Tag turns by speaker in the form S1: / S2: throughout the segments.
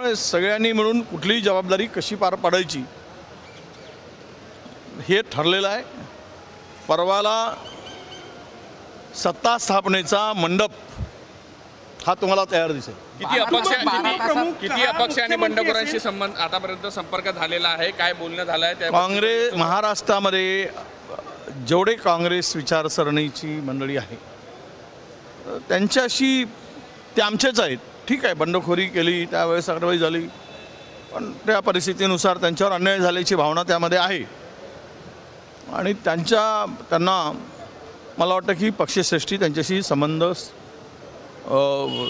S1: त्यामुळे सगळ्यांनी मिळून कुठलीही जबाबदारी कशी पार पाडायची हे ठरलेलं आहे. परवाला सत्ता स्थापनेचा मंडप हा तुम्हाला तयार दिसेल.
S2: किती अपक्ष आणि बंडखोरांशी संबंध आतापर्यंत संपर्क झालेला आहे, काय बोलणं झालं आहे?
S1: काँग्रेस महाराष्ट्रामध्ये जेवढे काँग्रेस विचारसरणीची मंडळी आहे त्यांच्याशी ते आमचेच आहेत. ठीक आहे, बंडखोरी केली त्यावेळेस कारवाई झाली, पण त्या परिस्थितीनुसार त्यांच्यावर अन्याय झाल्याची भावना त्यामध्ये आहे आणि त्यांना मला वाटतं की पक्षश्रेष्ठी त्यांच्याशी संबंध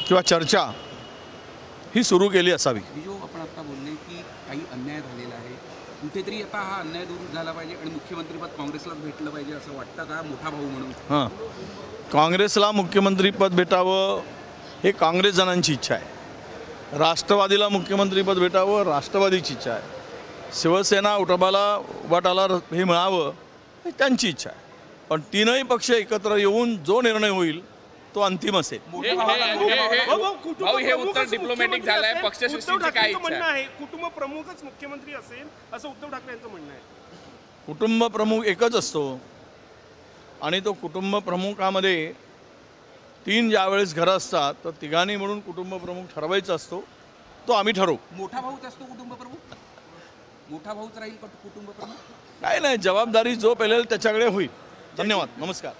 S1: किंवा चर्चा ही सुरू केली असावी.
S3: जो आपण आता बोलले की काही अन्याय झालेला आहे, कुठेतरी आता हा अन्याय दूर झाला पाहिजे आणि मुख्यमंत्रीपद काँग्रेसलाच भेटलं पाहिजे असं वाटतं का मोठा भाऊ म्हणून?
S1: हां, काँग्रेसला मुख्यमंत्रीपद भेटावं हे काँग्रेस जणांची इच्छा आहे. राष्ट्रवादीला मुख्यमंत्रीपद भेटावं राष्ट्रवादीची इच्छा आहे. शिवसेना उबाटाला हे मिळावं हे त्यांची इच्छा आहे. पण तीनही पक्ष एकत्र येऊन जो निर्णय होईल तो अंतिम असेल.
S2: हे उत्तर डिप्लोमॅटिक झालंय. पक्षश्रेष्ठींची काय इच्छा आहे?
S4: कुटुंब प्रमुखच मुख्यमंत्री असेल असं उद्धव ठाकरे यांचं म्हणणं आहे.
S1: कुटुंब प्रमुख एकच असतो आणि तो कुटुंब प्रमुखामध्ये 3 ज्यावेळेस घरं असतात तर तिघांनी म्हणून कुटुंब प्रमुख ठरवायचा असतो, तो आम्ही ठरवू.
S3: मोठा भाऊच असतो कुटुंब प्रमुख? मोठा भाऊच राहील कुटुंब प्रमुख?
S1: काय नाही, जबाबदारी जो पेलेल त्याच्याकडे होईल. धन्यवाद, नमस्कार.